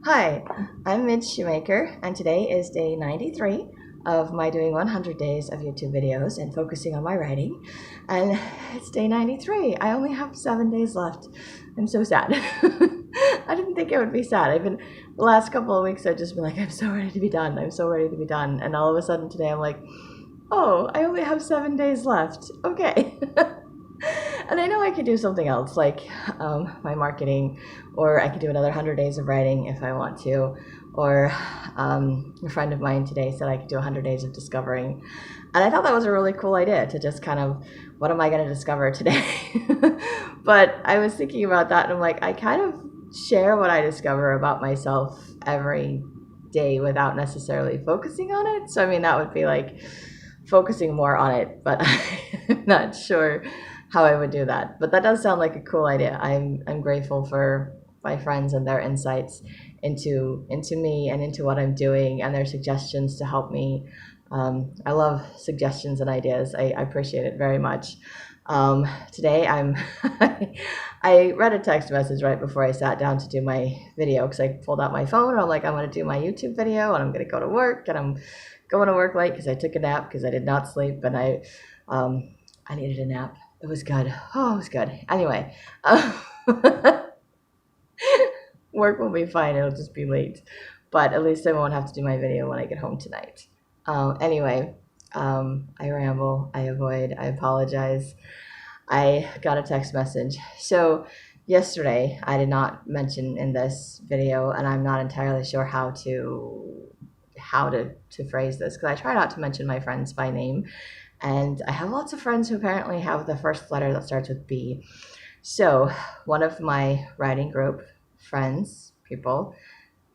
Hi, I'm Midge Shoemaker, and today is day 93 of my doing 100 days of YouTube videos and focusing on my writing. And it's day 93. I only have 7 days left. I'm so sad. I didn't think it would be sad. The last couple of weeks, I've just been like, I'm so ready to be done. I'm so ready to be done. And all of a sudden today, I'm like, oh, I only have 7 days left. Okay. And I know I could do something else, like my marketing, or I could do another 100 days of writing if I want to. Or a friend of mine today said I could do 100 days of discovering. And I thought that was a really cool idea to just kind of, what am I going to discover today? But I was thinking about that and I'm like, I kind of share what I discover about myself every day without necessarily focusing on it. So, I mean, that would be like focusing more on it, but I'm not sure how I would do that. But that does sound like a cool idea. I'm grateful for my friends and their insights into me and into what I'm doing and their suggestions to help me. I love suggestions and ideas. I appreciate it very much. Today I read a text message right before I sat down to do my video because I pulled out my phone and I'm like, I'm going to do my YouTube video and I'm going to go to work and I'm going to work late because I took a nap because I did not sleep and I needed a nap. It was good. Oh, it was good. Anyway, work will be fine. It'll just be late, but at least I won't have to do my video when I get home tonight. Anyway, I ramble. I avoid. I apologize. I got a text message. So yesterday, I did not mention in this video, and I'm not entirely sure how to phrase this because I try not to mention my friends by name. And I have lots of friends who apparently have the first letter that starts with B. So one of my writing group friends, people,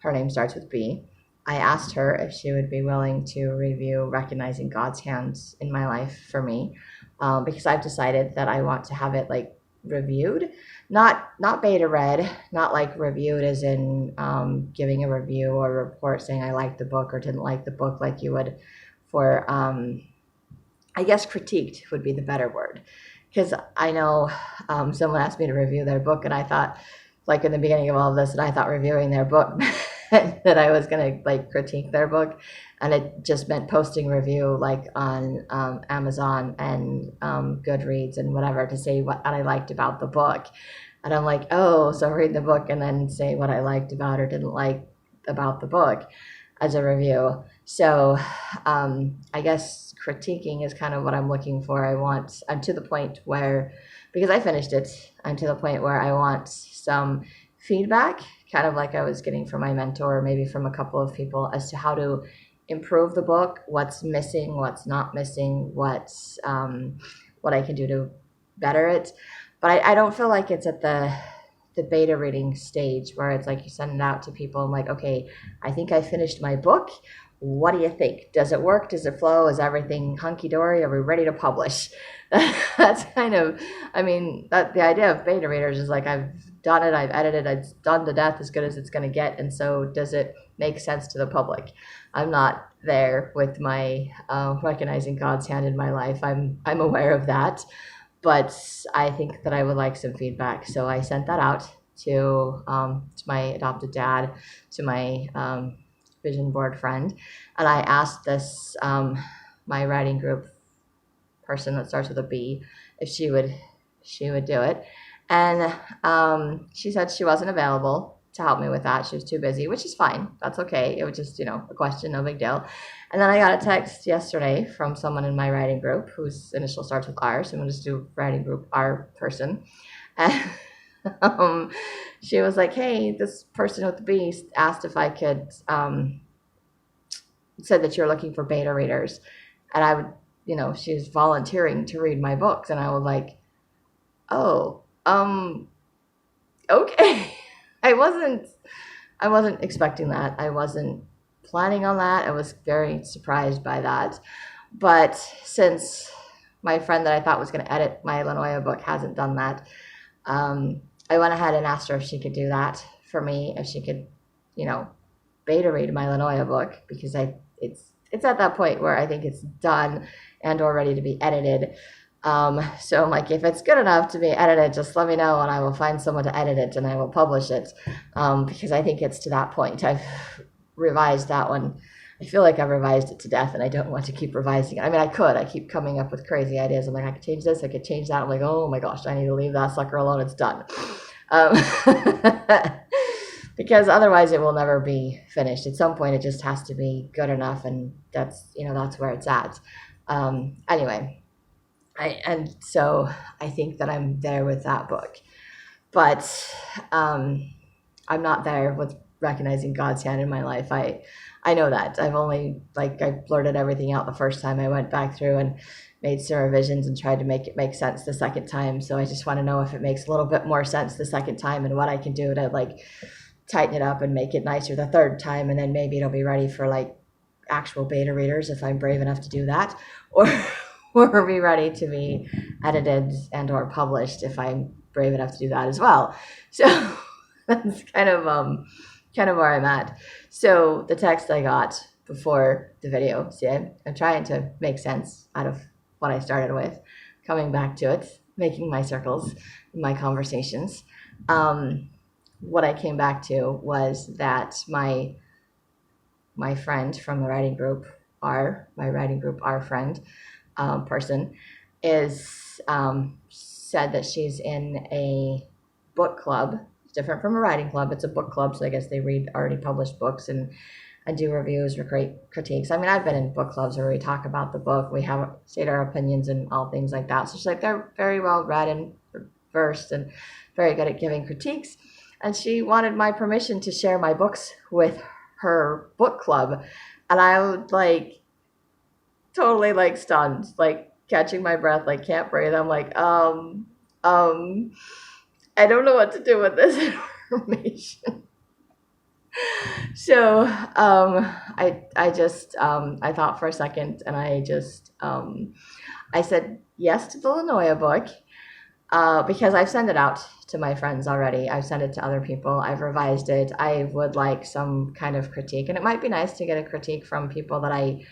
her name starts with B. I asked her if she would be willing to review Recognizing God's Hands in My Life for me, because I've decided that I want to have it like reviewed, not beta read, not like reviewed as in giving a review or a report saying I liked the book or didn't like the book like you would for I guess critiqued would be the better word. Because I know someone asked me to review their book, and I thought, like in the beginning of all of this, and I thought reviewing their book that I was going to like critique their book, and it just meant posting review like on Amazon and Goodreads and whatever to say what I liked about the book. And I'm like, oh, so read the book and then say what I liked about or didn't like about the book as a review. So I guess critiquing is kind of what I'm looking for. I'm to the point where, because I finished it, I'm to the point where I want some feedback, kind of like I was getting from my mentor, maybe from a couple of people, as to how to improve the book, what's missing, what's not missing, what I can do to better it. But I don't feel like it's at the beta reading stage where it's like you send it out to people and like, okay, I think I finished my book. What do you think? Does it work? Does it flow? Is everything hunky-dory? Are we ready to publish? That's kind of, I mean, the idea of beta readers is like, I've done it, I've edited, it's done to death as good as it's going to get. And so does it make sense to the public? I'm not there with my Recognizing God's Hand in My Life. I'm aware of that, but I think that I would like some feedback. So I sent that out to my adopted dad, to my vision board friend, and I asked this my writing group person that starts with a B if she would do it, and she said she wasn't available to help me with that. She was too busy, which is fine. That's okay. It was just a question, no big deal. And then I got a text yesterday from someone in my writing group whose initial starts with R, so I'm going to just do writing group R person. And she was like, hey, this person with the B asked if I could, said that you're looking for beta readers. And I would, she was volunteering to read my books. And I was like, oh, okay. I wasn't expecting that. I wasn't planning on that. I was very surprised by that. But since my friend that I thought was going to edit my Lanoia book hasn't done that, I went ahead and asked her if she could do that for me, if she could, beta read my Lanoia book, because it's at that point where I think it's done and or ready to be edited. So I'm like, if it's good enough to be edited, just let me know and I will find someone to edit it and I will publish it. Because I think it's to that point. I've revised that one. I feel like I've revised it to death and I don't want to keep revising it. I mean, I could. I keep coming up with crazy ideas. I'm like, I could change this, I could change that. I'm like, oh my gosh, I need to leave that sucker alone. It's done. Um, because otherwise it will never be finished. At some point, it just has to be good enough, and that's where it's at. Anyway, so I think that I'm there with that book, but I'm not there with recognizing God's hand in my life. I know that. I blurted everything out the first time. I went back through and made some revisions and tried to make it make sense the second time. So I just want to know if it makes a little bit more sense the second time and what I can do to tighten it up and make it nicer the third time, and then maybe it'll be ready for actual beta readers if I'm brave enough to do that, or or be ready to be edited and or published if I'm brave enough to do that as well. So that's kind of where I'm at. So the text I got before the video, see, I'm trying to make sense out of what I started with, coming back to it, making my circles, my conversations. What I came back to was that my friend from the writing group, our friend person, is said that she's in a book club. It's different from a writing club. It's a book club, so I guess they read already published books and do reviews or critiques. I mean, I've been in book clubs where we talk about the book, we have state our opinions and all things like that. So she's like, they're very well read and versed and very good at giving critiques. And she wanted my permission to share my books with her book club. And I was totally stunned, catching my breath, can't breathe. I'm like, I don't know what to do with this information. So I just I thought for a second, and I just I said yes to the Lanoya book, because I've sent it out to my friends already. I've sent it to other people. I've revised it. I would like some kind of critique, and it might be nice to get a critique from people that I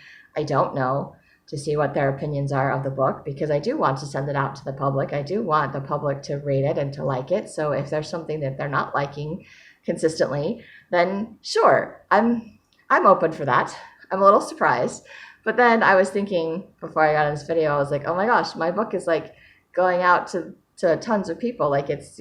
don't know, to see what their opinions are of the book, because I do want to send it out to the public. I do want the public to read it and to like it. So if there's something that they're not liking consistently, then sure, I'm open for that. I'm a little surprised. But then I was thinking before I got in this video, I was like, oh my gosh, my book is going out to tons of people. It's,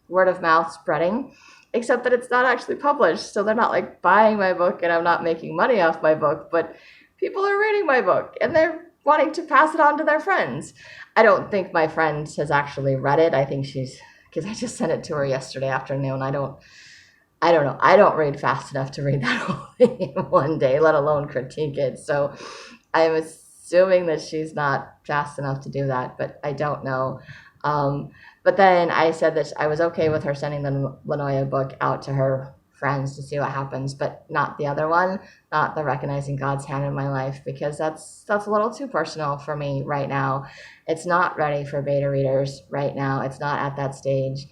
word of mouth spreading, except that it's not actually published. So they're not buying my book and I'm not making money off my book, but people are reading my book and they're wanting to pass it on to their friends. I don't think my friend has actually read it. I think because I just sent it to her yesterday afternoon. I don't know. I don't read fast enough to read that whole thing in one day, let alone critique it. So I'm assuming that she's not fast enough to do that, but I don't know. But then I said that I was okay with her sending the Lanoya book out to her friends to see what happens, but not the other one, not the Recognizing God's Hand in My Life, because that's a little too personal for me right now. It's not ready for beta readers right now. It's not at that stage.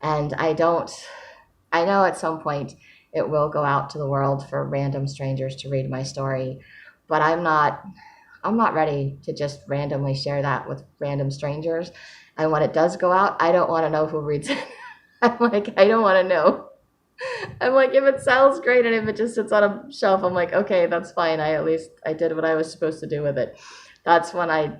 And I know at some point it will go out to the world for random strangers to read my story, but I'm not ready to just randomly share that with random strangers. And when it does go out, I don't want to know who reads it. I don't want to know. I'm like, if it sells, great, and if it just sits on a shelf, I'm like, okay, that's fine. I did what I was supposed to do with it. That's when I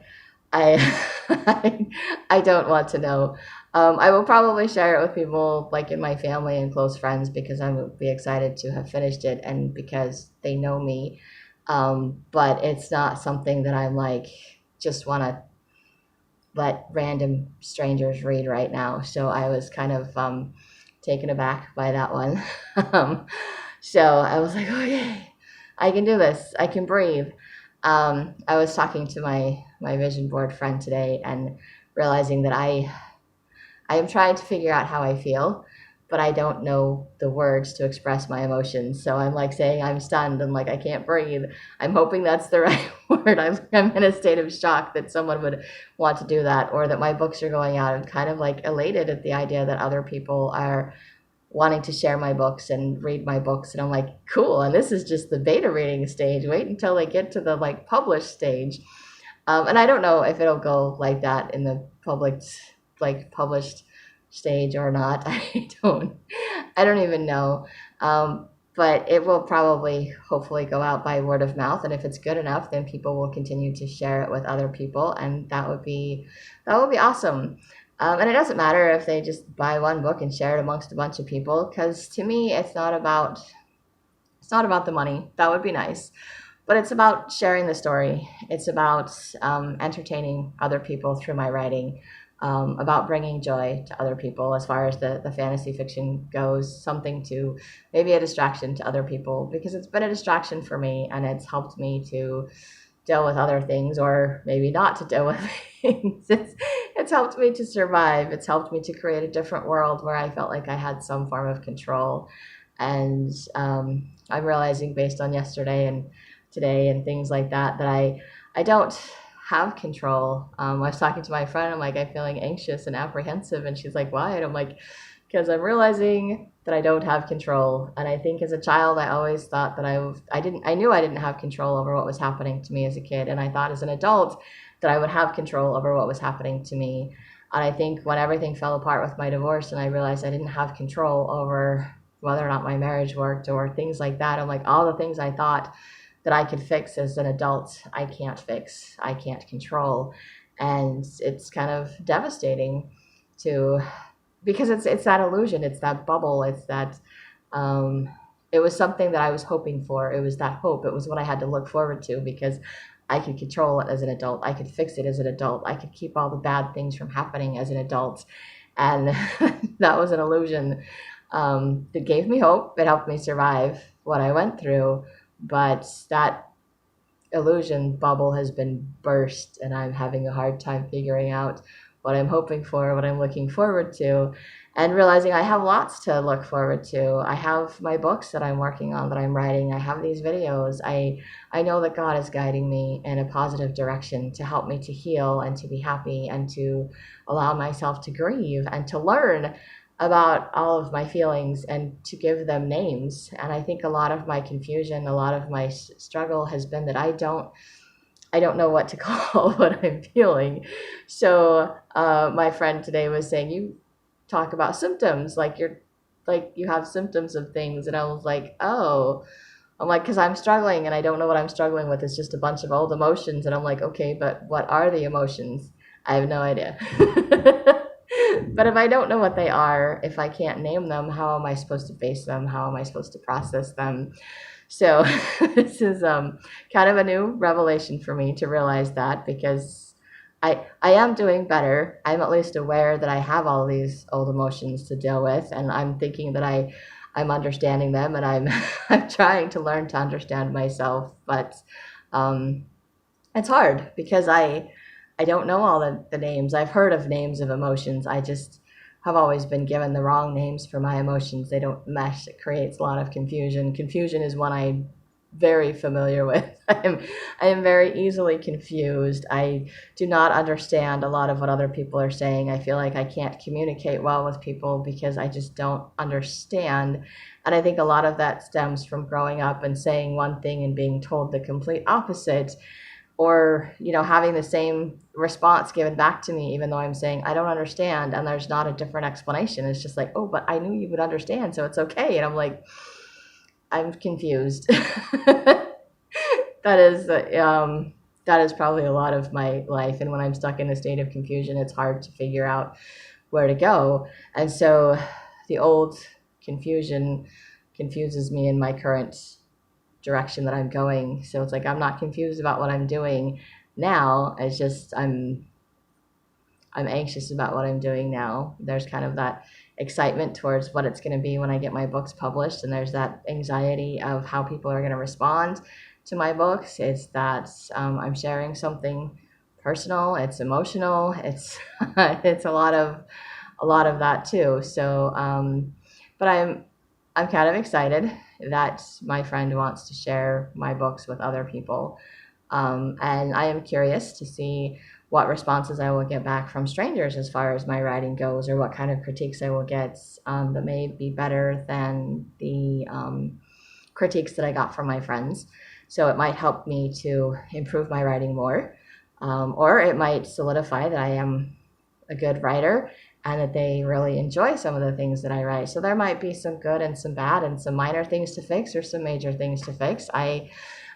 I don't want to know. I will probably share it with people in my family and close friends, because I would be excited to have finished it and because they know me. But it's not something that I'm just want to let random strangers read right now. So I was kind of taken aback by that one. So I was like, okay, I can do this. I can breathe. I was talking to my vision board friend today and realizing that I am trying to figure out how I feel, but I don't know the words to express my emotions. So I'm saying I'm stunned and I can't breathe. I'm hoping that's the right word. I'm in a state of shock that someone would want to do that, or that my books are going out. I'm kind of elated at the idea that other people are wanting to share my books and read my books. And I'm like, cool. And this is just the beta reading stage. Wait until they get to the published stage. And I don't know if it'll go like that in the public, like published stage or not. I don't even know. But it will probably, hopefully, go out by word of mouth. And if it's good enough, then people will continue to share it with other people, and that would be awesome. And it doesn't matter if they just buy one book and share it amongst a bunch of people, because to me, it's not about the money. That would be nice, but it's about sharing the story. It's about entertaining other people through my writing, about bringing joy to other people as far as the fantasy fiction goes, something to maybe a distraction to other people, because it's been a distraction for me and it's helped me to deal with other things, or maybe not to deal with things. It's helped me to survive. It's helped me to create a different world where I felt like I had some form of control. And I'm realizing, based on yesterday and today and things like that, that I don't have control. I was talking to my friend. I'm like, I'm feeling anxious and apprehensive, and she's like, why? And I'm like, because I'm realizing that I don't have control. And I think as a child, I always thought that I knew I didn't have control over what was happening to me as a kid. And I thought as an adult that I would have control over what was happening to me. And I think when everything fell apart with my divorce and I realized I didn't have control over whether or not my marriage worked or things like that, I'm like, all the things I thought that I could fix as an adult, I can't fix, I can't control. And it's kind of devastating to, because it's that illusion, it's that bubble, it's that um, it was something that I was hoping for. It was that hope. It was what I had to look forward to, because I could control it as an adult. I could fix it as an adult. I could keep all the bad things from happening as an adult. And that was an illusion that gave me hope. It helped me survive what I went through. But that illusion bubble has been burst, and I'm having a hard time figuring out what I'm hoping for, what I'm looking forward to, and realizing I have lots to look forward to. I have my books that I'm working on, that I'm writing. I have these videos. I know that God is guiding me in a positive direction to help me to heal and to be happy and to allow myself to grieve and to learn about all of my feelings and to give them names. And I think a lot of my confusion, a lot of my struggle has been that I don't know what to call what I'm feeling. So my friend today was saying, you talk about symptoms, like you have symptoms of things. And I was like, oh, I'm like, because I'm struggling and I don't know what I'm struggling with. It's just a bunch of old emotions. And I'm like, okay, but what are the emotions? I have no idea. But if I don't know what they are, if I can't name them, how am I supposed to face them? How am I supposed to process them? So this is kind of a new revelation for me to realize that, because I am doing better. I'm at least aware that I have all these old emotions to deal with, and I'm thinking that I'm understanding them, and I'm I'm trying to learn to understand myself. But um, it's hard because I don't know all the names. I've heard of names of emotions. I just have always been given the wrong names for my emotions. They don't mesh. It creates a lot of confusion. Confusion is one I'm very familiar with. I am very easily confused. I do not understand a lot of what other people are saying. I feel like I can't communicate well with people because I just don't understand. And I think a lot of that stems from growing up and saying one thing and being told the complete opposite, or having the same response given back to me even though I'm saying I don't understand, and there's not a different explanation. It's just like, oh, but I knew you would understand, so it's okay. And I'm like, I'm confused. that is that is probably a lot of my life, and when I'm stuck in a state of confusion, it's hard to figure out where to go. And so the old confusion confuses me in my current direction that I'm going. So it's like I'm not confused about what I'm doing now. It's just I'm anxious about what I'm doing now. There's kind of that excitement towards what it's going to be when I get my books published, and there's that anxiety of how people are going to respond to my books. It's that I'm sharing something personal. It's emotional. It's it's a lot of that too. So, but I'm kind of excited that my friend wants to share my books with other people. And I am curious to see what responses I will get back from strangers as far as my writing goes, or what kind of critiques I will get that may be better than the critiques that I got from my friends. So it might help me to improve my writing more. Or it might solidify that I am a good writer and that they really enjoy some of the things that I write. So there might be some good and some bad and some minor things to fix or some major things to fix. I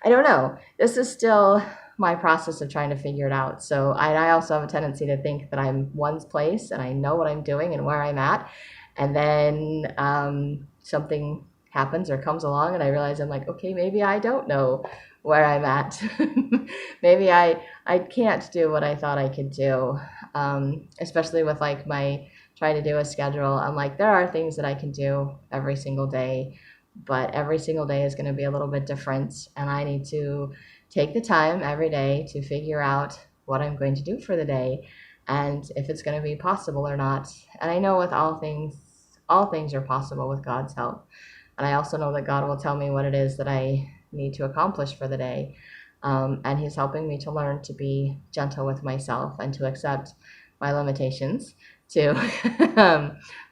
don't know. This is still my process of trying to figure it out. So I also have a tendency to think that I'm one place and I know what I'm doing and where I'm at. And then something happens or comes along and I realize I'm like, okay, maybe I don't know where I'm at. Maybe I can't do what I thought I could do. Especially with like my trying to do a schedule. I'm like, there are things that I can do every single day, but every single day is going to be a little bit different. And I need to take the time every day to figure out what I'm going to do for the day and if it's going to be possible or not. And I know with all things are possible with God's help. And I also know that God will tell me what it is that I need to accomplish for the day. And He's helping me to learn to be gentle with myself and to accept my limitations, to,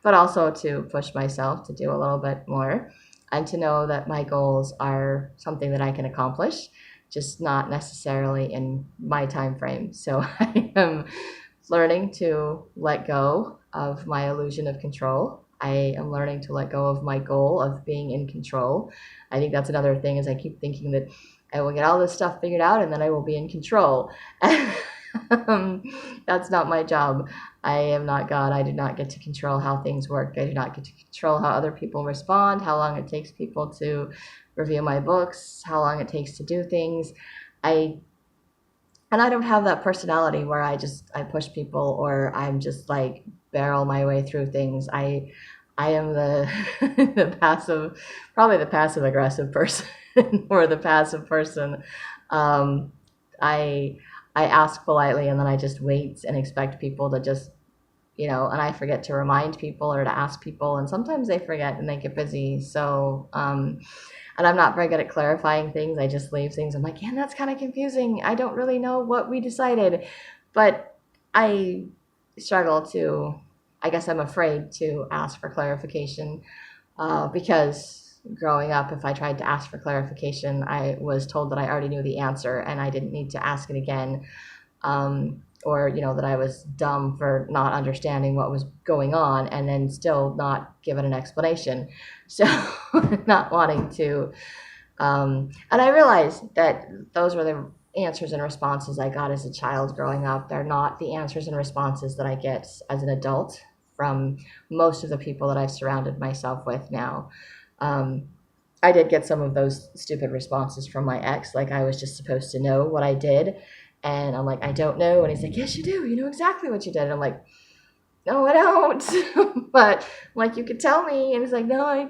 but also to push myself to do a little bit more and to know that my goals are something that I can accomplish, just not necessarily in my time frame. So I am learning to let go of my illusion of control. I am learning to let go of my goal of being in control. I think that's another thing is I keep thinking that I will get all this stuff figured out and then I will be in control. That's not my job. I am not God. I do not get to control how things work. I do not get to control how other people respond, how long it takes people to review my books, how long it takes to do things. I and I don't have that personality where I push people or I'm just like barrel my way through things. I am the the passive, probably the passive aggressive person or the passive person. Um, I I ask politely and then I just wait and expect people to just, and I forget to remind people or to ask people, and sometimes they forget and they get busy. So, and I'm not very good at clarifying things. I just leave things. I'm like, yeah, that's kind of confusing. I don't really know what we decided, but I struggle to. I guess I'm afraid to ask for clarification because growing up, if I tried to ask for clarification, I was told that I already knew the answer and I didn't need to ask it again. Or that I was dumb for not understanding what was going on and then still not given an explanation. So not wanting to, and I realized that those were the answers and responses I got as a child growing up. They're not the answers and responses that I get as an adult from most of the people that I've surrounded myself with now. Um, I did get some of those stupid responses from my ex, like I was just supposed to know what I did. And I'm like, I don't know. And he's like, yes, you do. You know exactly what you did. And I'm like, no, I don't. But I'm like, you could tell me. And he's like, no, I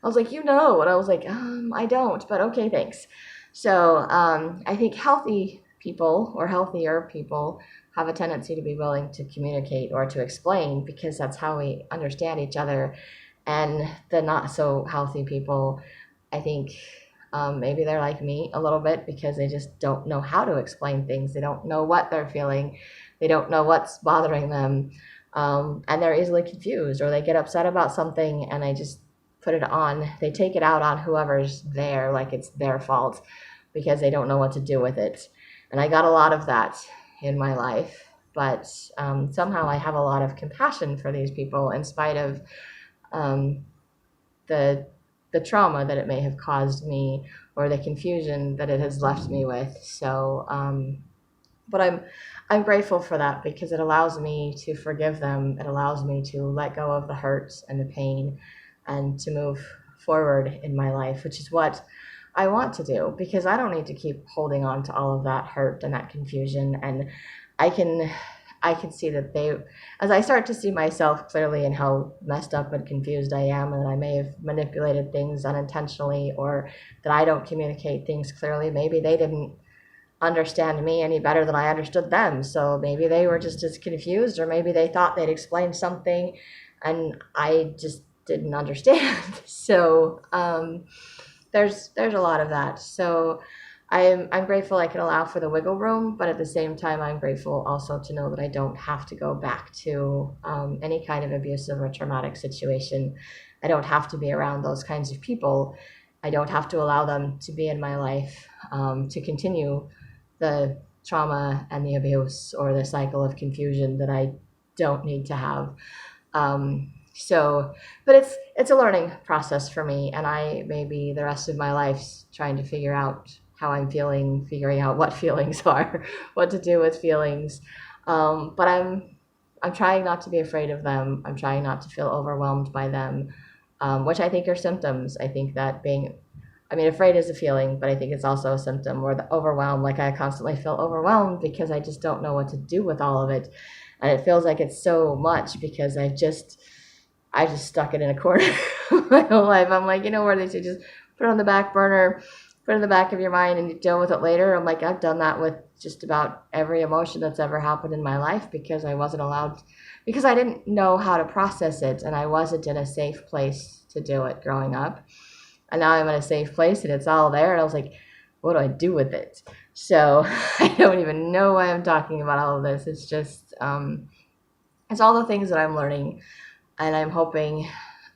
was like, And I was like, I don't. But okay, thanks. So I think healthy people or healthier people have a tendency to be willing to communicate or to explain because that's how we understand each other. And the not so healthy people, I think maybe they're like me a little bit because they just don't know how to explain things. They don't know what they're feeling. They don't know what's bothering them. And they're easily confused or they get upset about something and they just they take it out on whoever's there like it's their fault because they don't know what to do with it. And I got a lot of that in my life. But somehow I have a lot of compassion for these people in spite of um, the the trauma that it may have caused me or the confusion that it has left me with. So, but I'm grateful for that because it allows me to forgive them. It allows me to let go of the hurts and the pain, and to move forward in my life, which is what I want to do because I don't need to keep holding on to all of that hurt and that confusion. And I can I can see that as I start to see myself clearly and how messed up and confused I am, and I may have manipulated things unintentionally, or that I don't communicate things clearly. Maybe they didn't understand me any better than I understood them. So maybe they were just as confused, or maybe they thought they'd explained something and I just didn't understand. So there's a lot of that. So I'm grateful I can allow for the wiggle room, but at the same time, I'm grateful also to know that I don't have to go back to any kind of abusive or traumatic situation. I don't have to be around those kinds of people. I don't have to allow them to be in my life to continue the trauma and the abuse or the cycle of confusion that I don't need to have. But it's a learning process for me, and I maybe the rest of my life's trying to figure out how I'm feeling, figuring out what feelings are, what to do with feelings. But I'm trying not to be afraid of them. I'm trying not to feel overwhelmed by them, which I think are symptoms. I think that afraid is a feeling, but I think it's also a symptom. Or the overwhelmed, like I constantly feel overwhelmed because I just don't know what to do with all of it. And it feels like it's so much because I just stuck it in a corner my whole life. I'm like, where they say just put it on the back burner, put it in the back of your mind and you deal with it later. I'm like, I've done that with just about every emotion that's ever happened in my life because I wasn't allowed, because I didn't know how to process it and I wasn't in a safe place to do it growing up. And now I'm in a safe place and it's all there. And I was like, what do I do with it? So I don't even know why I'm talking about all of this. It's just, it's all the things that I'm learning. And I'm hoping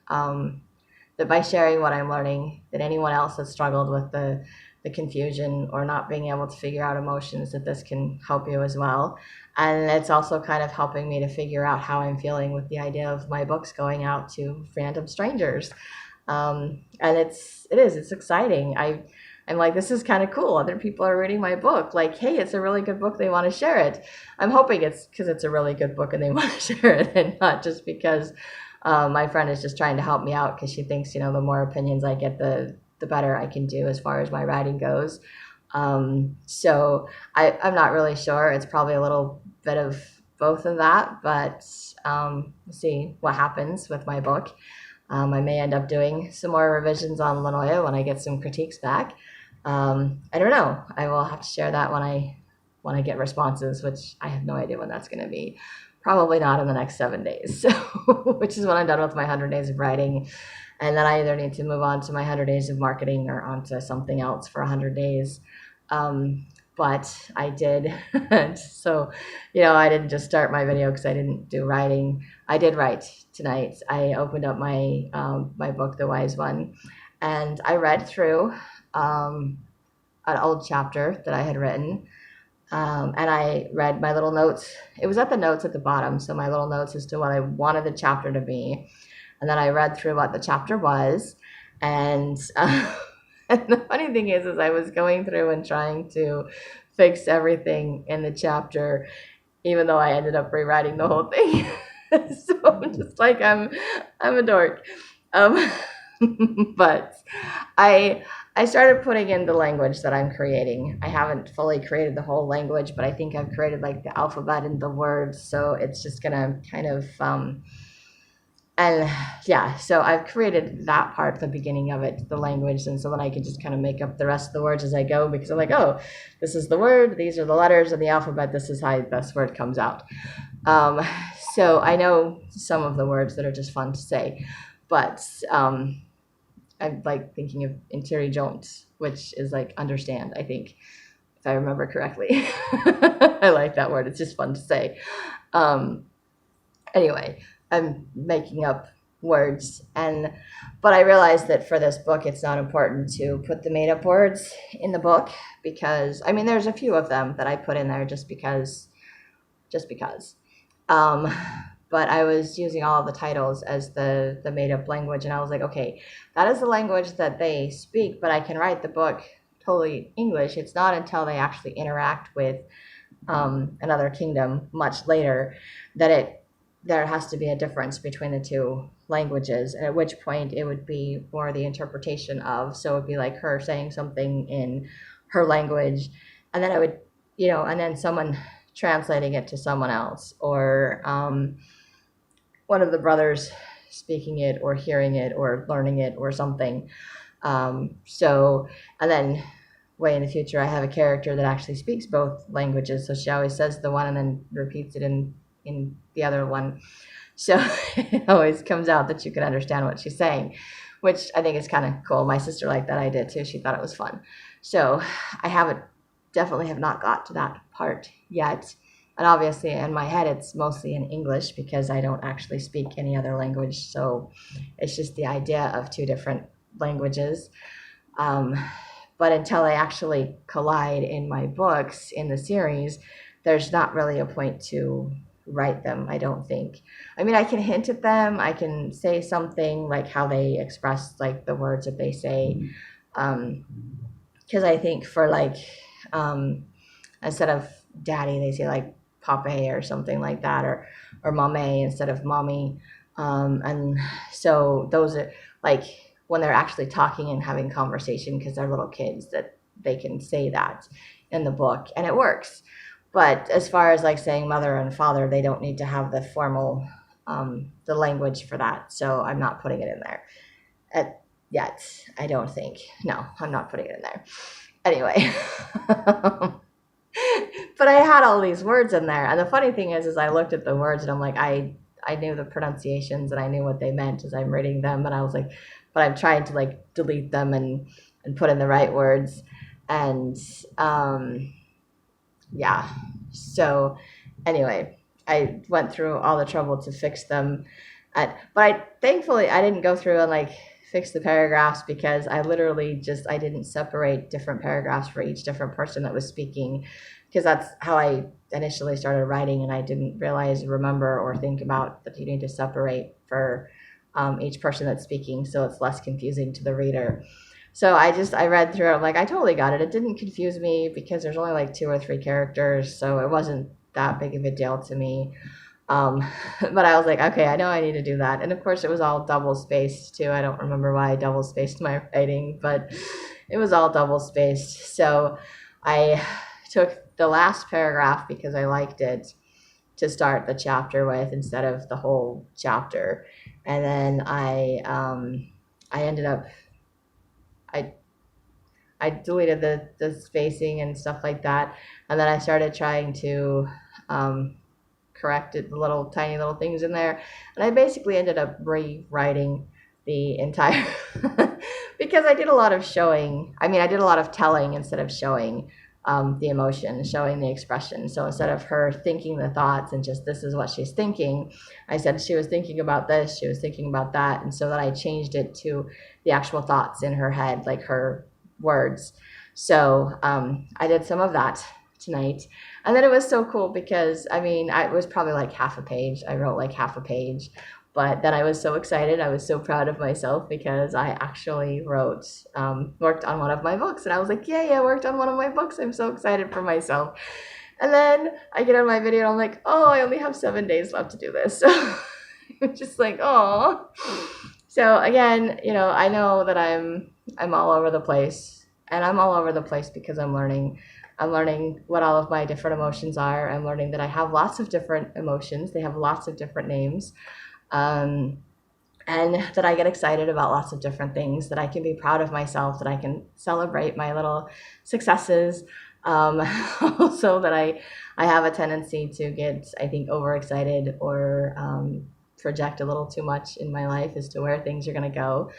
that by sharing what I'm learning, that anyone else that's struggled with the confusion or not being able to figure out emotions, that this can help you as well. And it's also kind of helping me to figure out how I'm feeling with the idea of my books going out to random strangers. And it's exciting. I'm like, this is kind of cool. Other people are reading my book. Like, hey, it's a really good book. They want to share it. I'm hoping it's because it's a really good book and they want to share it, and not just because my friend is just trying to help me out because she thinks, the more opinions I get, the better I can do as far as my writing goes. So I'm not really sure. It's probably a little bit of both of that, but we'll see what happens with my book. I may end up doing some more revisions on Lanoya when I get some critiques back. I don't know. I will have to share that when I get responses, which I have no idea when that's going to be. Probably not in the next 7 days, so which is when I'm done with my 100 days of writing. And then I either need to move on to my 100 days of marketing or onto something else for 100 days. But I did. So, I didn't just start my video because I didn't do writing. I did write tonight. I opened up my my book, The Wise One, and I read through an old chapter that I had written. And I read my little notes. It was at the notes at the bottom, so my little notes as to what I wanted the chapter to be. And then I read through what the chapter was. And, and the funny thing is I was going through and trying to fix everything in the chapter, even though I ended up rewriting the whole thing. So I'm just like, I'm a dork. But I started putting in the language that I'm creating. I haven't fully created the whole language, but I think I've created like the alphabet and the words. So it's just gonna kind of, and yeah, so I've created that part, the beginning of it, the language. And so then I can just kind of make up the rest of the words as I go, because I'm like, oh, this is the word, these are the letters of the alphabet. This is how this word comes out. So I know some of the words that are just fun to say, but, I'm like thinking of intelligent, which is like understand, I think, if I remember correctly. I like that word. It's just fun to say. Anyway, I'm making up words, but I realized that for this book, it's not important to put the made up words in the book because, there's a few of them that I put in there just because. But I was using all of the titles as the made-up language, and I was like, okay, that is the language that they speak, but I can write the book totally English. It's not until they actually interact with another kingdom much later that there has to be a difference between the two languages, and at which point it would be more the interpretation of, so it would be like her saying something in her language, and then I would, and then someone translating it to someone else, or one of the brothers speaking it or hearing it or learning it or something. And then way in the future, I have a character that actually speaks both languages. So she always says the one and then repeats it in the other one. So it always comes out that you can understand what she's saying, which I think is kind of cool. My sister liked that idea too. She thought it was fun. So I definitely have not got to that part yet. And obviously in my head, it's mostly in English because I don't actually speak any other language. So it's just the idea of two different languages. But until they actually collide in my books in the series, there's not really a point to write them, I don't think. I mean, I can hint at them. I can say something like how they express like the words that they say. Because I think for like, instead of daddy, they say like pape or something like that, or mame instead of mommy. And so those are like when they're actually talking and having conversation, because they're little kids, that they can say that in the book and it works. But as far as like saying mother and father, they don't need to have the formal, the language for that. So I'm not putting it in there yet. I don't think. No, I'm not putting it in there. Anyway. But I had all these words in there. And the funny thing is I looked at the words and I'm like, I knew the pronunciations and I knew what they meant as I'm reading them. And I was like, but I'm trying to like delete them and put in the right words. And yeah. So anyway, I went through all the trouble to fix them. But thankfully I didn't go through and like fix the paragraphs, because I literally just, I didn't separate different paragraphs for each different person that was speaking, because that's how I initially started writing, and I didn't remember or think about that you need to separate for each person that's speaking, so it's less confusing to the reader. So I read through it. I'm like, I totally got it. It didn't confuse me because there's only like 2 or 3 characters, so it wasn't that big of a deal to me. But I was like, okay, I know I need to do that. And of course, it was all double spaced too. I don't remember why I double spaced my writing, but it was all double spaced. So I took the last paragraph because I liked it to start the chapter with instead of the whole chapter. And then I ended up, I deleted the spacing and stuff like that. And then I started trying to corrected the little tiny little things in there, and I basically ended up rewriting the entire because I did a lot of showing. I mean, I did a lot of telling instead of showing the emotion, showing the expression. So instead of her thinking the thoughts and just this is what she's thinking, I said she was thinking about this, she was thinking about that, and so that I changed it to the actual thoughts in her head, like her words. So I did some of that tonight. And then it was so cool because, I mean, it was probably like half a page. I wrote like half a page. But then I was so excited. I was so proud of myself because I actually worked on one of my books. And I was like, yay, I worked on one of my books. I'm so excited for myself. And then I get on my video and I'm like, oh, I only have 7 days left to do this. So I'm just like, oh. So again, I know that I'm all over the place. And I'm all over the place because I'm learning what all of my different emotions are. I'm learning that I have lots of different emotions. They have lots of different names. And that I get excited about lots of different things, that I can be proud of myself, that I can celebrate my little successes. Also that I have a tendency to get, I think, overexcited or project a little too much in my life as to where things are going to go.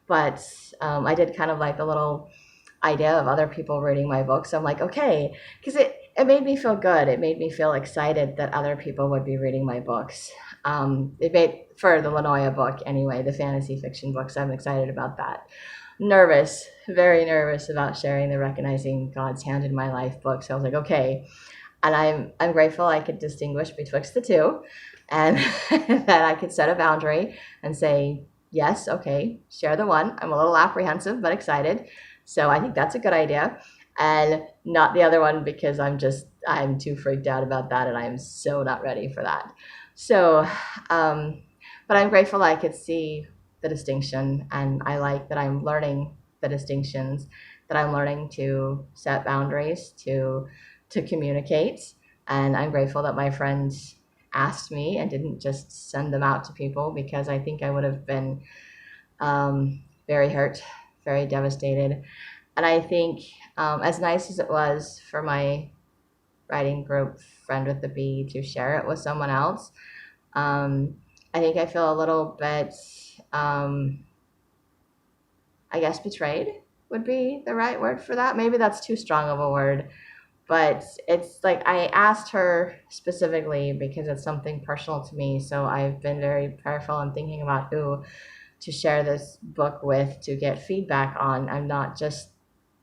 But I did kind of like the little idea of other people reading my books. I'm like, okay, because it made me feel good. It made me feel excited that other people would be reading my books. It made, for the Lanoya book anyway, the fantasy fiction books, I'm excited about that. Nervous, very nervous about sharing the Recognizing God's Hand in My Life book. So I was like, okay. And I'm grateful I could distinguish betwixt the two, and that I could set a boundary and say, yes, okay, share the one. I'm a little apprehensive, but excited. So I think that's a good idea, and not the other one because I'm too freaked out about that, and I'm so not ready for that. So, but I'm grateful I could see the distinction, and I like that I'm learning the distinctions, that I'm learning to set boundaries, to communicate, and I'm grateful that my friends asked me and didn't just send them out to people, because I think I would have been very hurt, very devastated. And I think as nice as it was for my writing group Friend with the Bee to share it with someone else, I think I feel a little bit, I guess betrayed would be the right word for that. Maybe that's too strong of a word, but it's like I asked her specifically because it's something personal to me. So I've been very prayerful and thinking about who to share this book with to get feedback on. I'm not just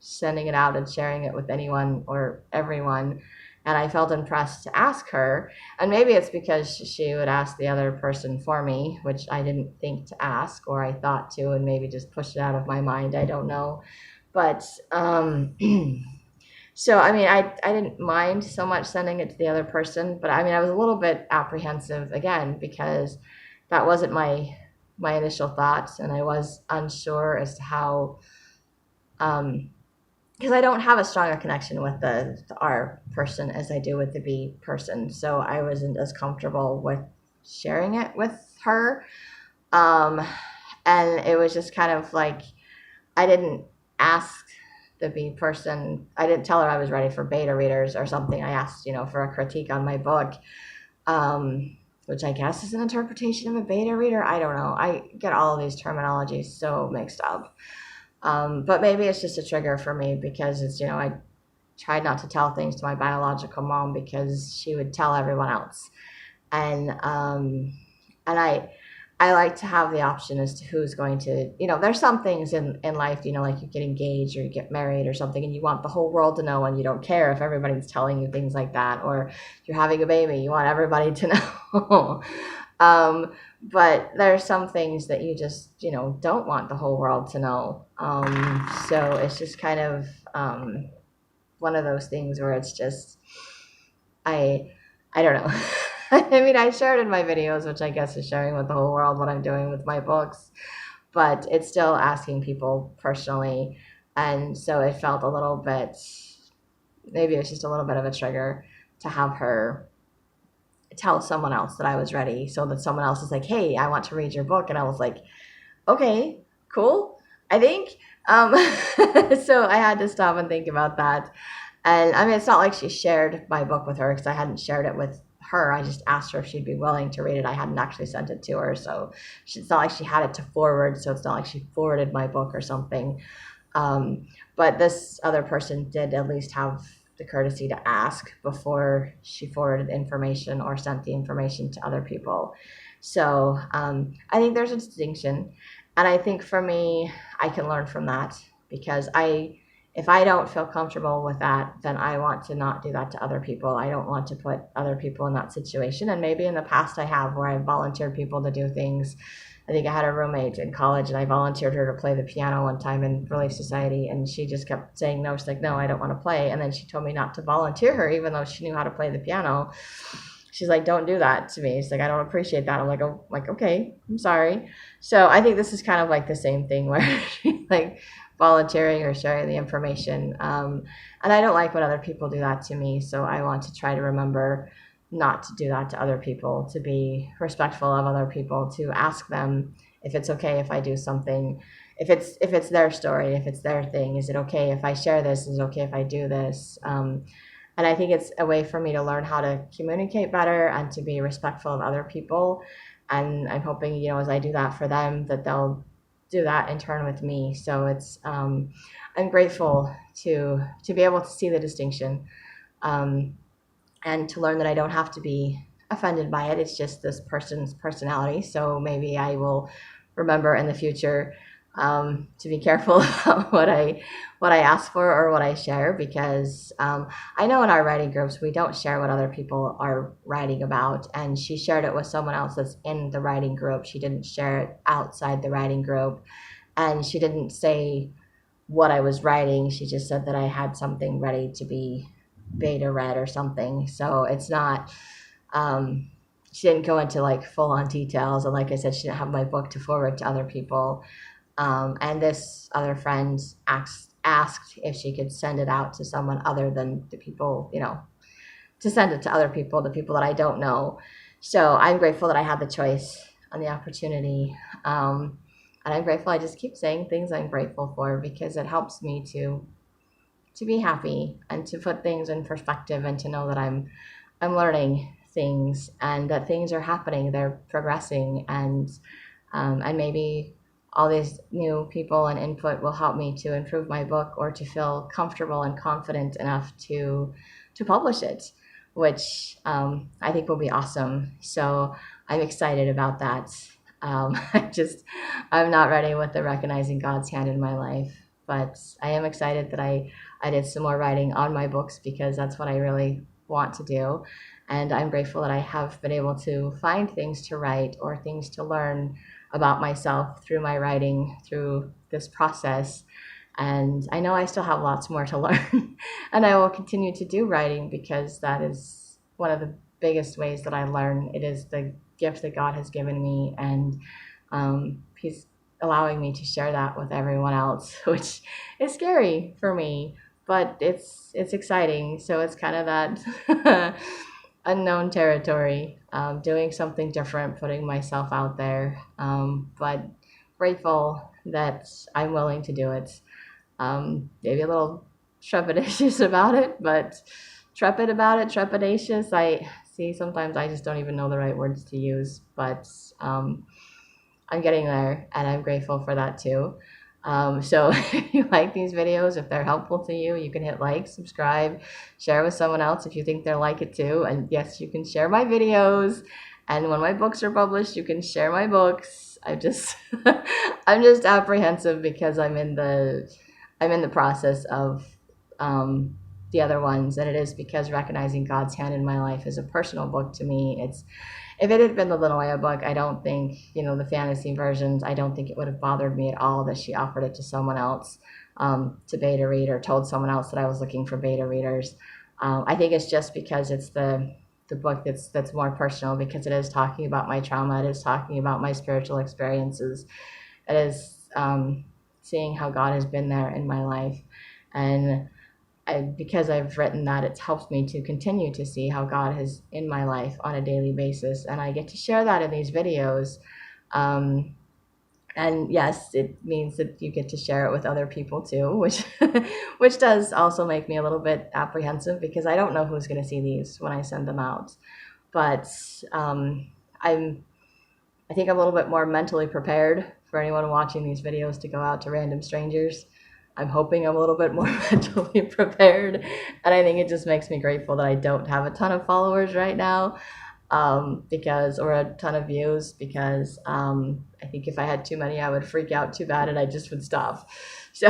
sending it out and sharing it with anyone or everyone. And I felt impressed to ask her. And maybe it's because she would ask the other person for me, which I didn't think to ask, or I thought to, and maybe just pushed it out of my mind. I don't know. But so, I mean, I didn't mind so much sending it to the other person, but I mean, I was a little bit apprehensive again because that wasn't my initial thoughts, and I was unsure as to how, because I don't have a stronger connection with the R person as I do with the B person, so I wasn't as comfortable with sharing it with her. Um, and it was just kind of like I didn't ask the B person. I didn't tell her I was ready for beta readers or something. I asked, for a critique on my book, which I guess is an interpretation of a beta reader. I don't know. I get all of these terminologies so mixed up. But maybe it's just a trigger for me because it's, I tried not to tell things to my biological mom because she would tell everyone else. And I like to have the option as to who's going to, there's some things in life, like you get engaged or you get married or something and you want the whole world to know and you don't care if everybody's telling you things like that, or you're having a baby, you want everybody to know. But there's some things that you just, don't want the whole world to know. So it's just kind of one of those things where it's just, I don't know. I mean, I shared in my videos, which I guess is sharing with the whole world what I'm doing with my books, but it's still asking people personally. And so it felt a little bit, maybe it's just a little bit of a trigger to have her tell someone else that I was ready, so that someone else is like, hey, I want to read your book. And I was like, okay, cool, I think. So I had to stop and think about that. And I mean, it's not like she shared my book with her because I hadn't shared it with her. I just asked her if she'd be willing to read it. I hadn't actually sent it to her. So it's not like she had it to forward. So it's not like she forwarded my book or something. But this other person did at least have the courtesy to ask before she forwarded information or sent the information to other people. So I think there's a distinction. And I think for me, I can learn from that because if I don't feel comfortable with that, then I want to not do that to other people. I don't want to put other people in that situation. And maybe in the past I have, where I volunteered people to do things. I think I had a roommate in college and I volunteered her to play the piano one time in Relief Society, and she just kept saying no. She's like, no, I don't want to play. And then she told me not to volunteer her even though she knew how to play the piano. She's like, don't do that to me. She's like, I don't appreciate that. I'm like, oh, okay, I'm sorry. So I think this is kind of like the same thing where she's like volunteering or sharing the information. And I don't like when other people do that to me. So I want to try to remember not to do that to other people, to be respectful of other people, to ask them if it's okay if I do something, if it's their story, if it's their thing. Is it okay if I share this? Is it okay if I do this? And I think it's a way for me to learn how to communicate better and to be respectful of other people. And I'm hoping, as I do that for them, that they'll do that in turn with me. So it's, I'm grateful to be able to see the distinction, and to learn that I don't have to be offended by it. It's just this person's personality. So maybe I will remember in the future to be careful about what I ask for or what I share, because I know in our writing groups we don't share what other people are writing about, and she shared it with someone else that's in the writing group. She didn't share it outside the writing group, and she didn't say what I was writing. She just said that I had something ready to be beta read or something. So it's not, she didn't go into like full on details, and like I said, she didn't have my book to forward to other people. And this other friend asked if she could send it out to someone other than the people, to send it to other people, the people that I don't know. So I'm grateful that I had the choice and the opportunity. And I'm grateful. I just keep saying things I'm grateful for because it helps me to be happy and to put things in perspective, and to know that I'm learning things and that things are happening, they're progressing, and maybe all these new people and input will help me to improve my book or to feel comfortable and confident enough to publish it, which I think will be awesome. So I'm excited about that. I'm not ready with the recognizing God's hand in my life. but I am excited that I did some more writing on my books because that's what I really want to do. And I'm grateful that I have been able to find things to write or things to learn about myself through my writing, through this process. And I know I still have lots more to learn, and I will continue to do writing because that is one of the biggest ways that I learn. It is the gift that God has given me, and He's allowing me to share that with everyone else, which is scary for me, but it's exciting. So it's kind of that unknown territory, doing something different, putting myself out there, but grateful that I'm willing to do it. Maybe a little trepidatious about it, but trepidatious. I see sometimes I just don't even know the right words to use, but I'm getting there and I'm grateful for that too. So if you like these videos, if they're helpful to you, you can hit like, subscribe, share with someone else if you think they'll like it too. And yes, you can share my videos. And when my books are published, you can share my books. I'm just apprehensive because I'm in the process of the other ones, and it is because recognizing God's hand in my life is a personal book to me. It's If it had been the Lenoya book, I don't think, the fantasy versions, I don't think it would have bothered me at all that she offered it to someone else to beta read, or told someone else that I was looking for beta readers. I think it's just because it's the book that's more personal, because it is talking about my trauma, it is talking about my spiritual experiences, it is seeing how God has been there in my life. And because I've written that, it's helped me to continue to see how God is in my life on a daily basis. And I get to share that in these videos. And yes, it means that you get to share it with other people too, which which does also make me a little bit apprehensive, because I don't know who's going to see these when I send them out. But I think I'm a little bit more mentally prepared for anyone watching these videos to go out to random strangers. I'm hoping I'm a little bit more mentally prepared. And I think it just makes me grateful that I don't have a ton of followers right now, or a ton of views, because I think if I had too many, I would freak out too bad and I just would stop. So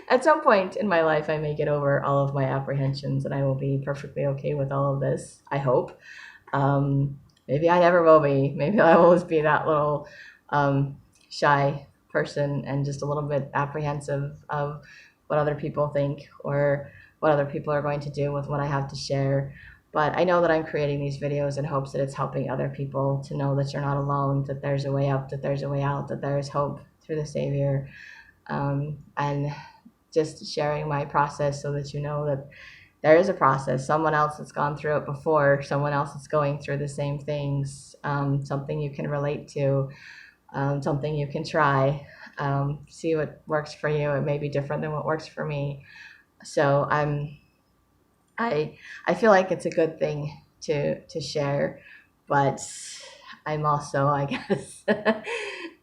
at some point in my life, I may get over all of my apprehensions and I will be perfectly okay with all of this, I hope. Maybe I never will be. Maybe I will always be that little shy person and just a little bit apprehensive of what other people think or what other people are going to do with what I have to share. But I know that I'm creating these videos in hopes that it's helping other people to know that you're not alone, that there's a way up, that there's a way out, that there is hope through the Savior. And just sharing my process so that you know that there is a process, someone else that's gone through it before, someone else that's going through the same things, something you can relate to, something you can try, see what works for you. It may be different than what works for me. So I feel like it's a good thing to share, but I'm also, I guess,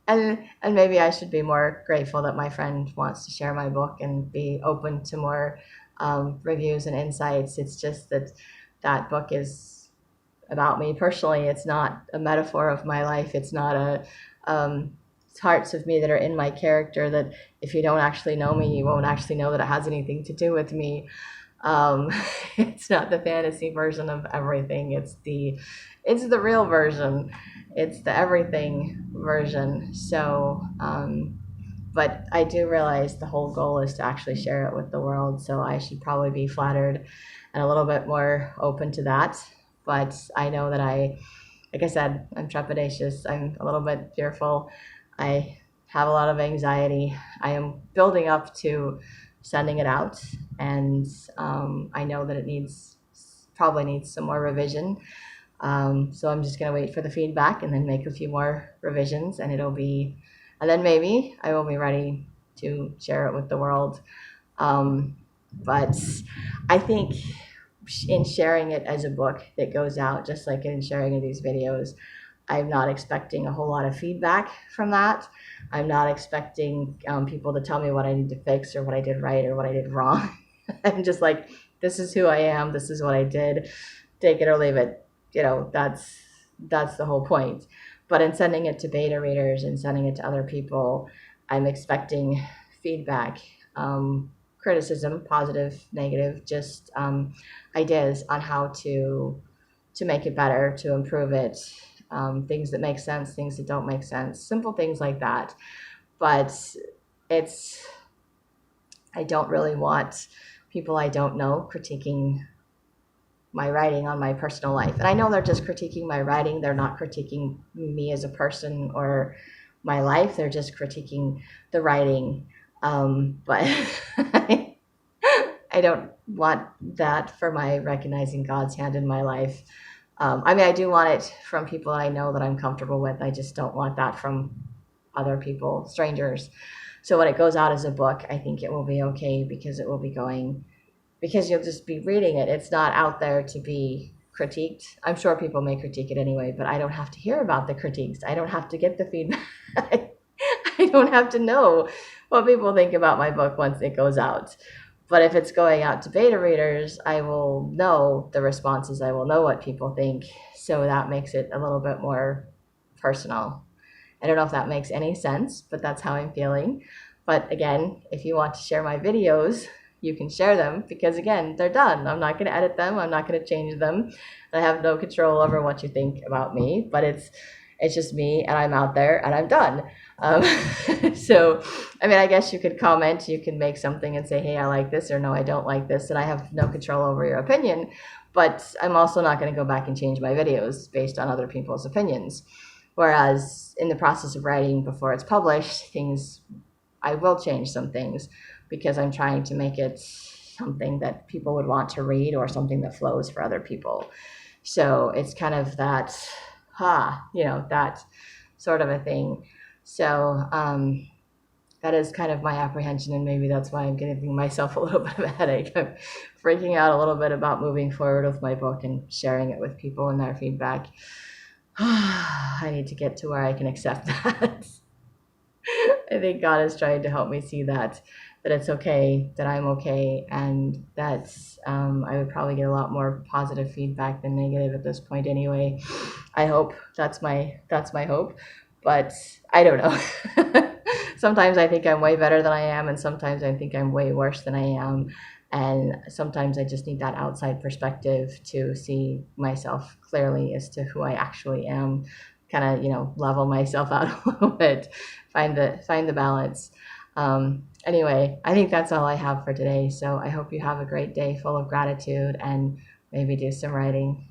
and maybe I should be more grateful that my friend wants to share my book and be open to more reviews and insights. It's just that that book is about me personally. It's not a metaphor of my life. It's not parts of me that are in my character that if you don't actually know me, you won't actually know that it has anything to do with me. It's not the fantasy version of everything. It's the real version. It's the everything version. So, but I do realize the whole goal is to actually share it with the world. So I should probably be flattered and a little bit more open to that. But I know that like I said, I'm trepidatious. I'm a little bit fearful. I have a lot of anxiety. I am building up to sending it out, and I know that it probably needs some more revision. So I'm just gonna wait for the feedback and then make a few more revisions, and then maybe I will be ready to share it with the world. But I think in sharing it as a book that goes out, just like in sharing these videos, I'm not expecting a whole lot of feedback from that. I'm not expecting people to tell me what I need to fix or what I did right or what I did wrong. I'm just like, this is who I am. This is what I did. Take it or leave it. That's the whole point. But in sending it to beta readers and sending it to other people, I'm expecting feedback, criticism, positive, negative, just ideas on how to make it better, to improve it, things that make sense, things that don't make sense, simple things like that. But it's, I don't really want people I don't know critiquing my writing on my personal life. And I know they're just critiquing my writing. They're not critiquing me as a person or my life. They're just critiquing the writing. But I don't want that for my recognizing God's hand in my life. I mean, I do want it from people I know that I'm comfortable with. I just don't want that from other people, strangers. So when it goes out as a book, I think it will be okay because it will be going, because you'll just be reading it. It's not out there to be critiqued. I'm sure people may critique it anyway, but I don't have to hear about the critiques. I don't have to get the feedback. I don't have to know what people think about my book once it goes out. But if it's going out to beta readers, I will know the responses. I will know what people think. So that makes it a little bit more personal. I don't know if that makes any sense, but that's how I'm feeling. But again, if you want to share my videos, you can share them because again, they're done. I'm not going to edit them. I'm not going to change them. I have no control over what you think about me, but it's just me and I'm out there and I'm done. So, I mean, I guess you could comment, you can make something and say, hey, I like this, or no, I don't like this, and I have no control over your opinion, but I'm also not going to go back and change my videos based on other people's opinions. Whereas in the process of writing before it's published, I will change some things because I'm trying to make it something that people would want to read or something that flows for other people. So it's kind of that, that sort of a thing. So that is kind of my apprehension, and maybe that's why I'm giving myself a little bit of a headache. I'm freaking out a little bit about moving forward with my book and sharing it with people and their feedback. I need to get to where I can accept that. I think God is trying to help me see that it's okay, that I'm okay, and that I would probably get a lot more positive feedback than negative at this point anyway. I hope that's my hope, but I don't know. Sometimes I think I'm way better than I am, and sometimes I think I'm way worse than I am. And sometimes I just need that outside perspective to see myself clearly as to who I actually am, kind of, level myself out a little bit, find the balance. Anyway, I think that's all I have for today. So I hope you have a great day full of gratitude and maybe do some writing.